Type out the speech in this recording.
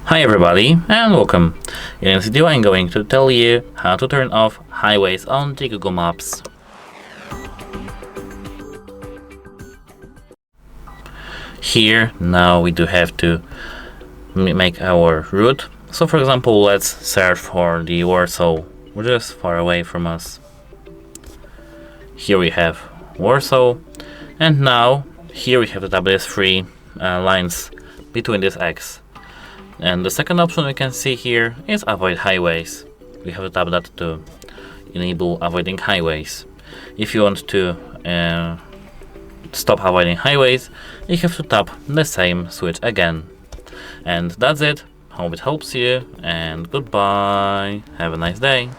Hi everybody and welcome. In this video I'm going to tell you how to turn off highways on the Google Maps. Here now we do have to make our route. So for example, let's search for the Warsaw, which is far away from us. Here we have Warsaw, and now here we have to tap these three lines between this X. And the second option we can see here is avoid highways. We have to tap that to enable avoiding highways. If you want to stop avoiding highways, you have to tap the same switch again. And that's it. Hope it helps you, and goodbye. Have a nice day.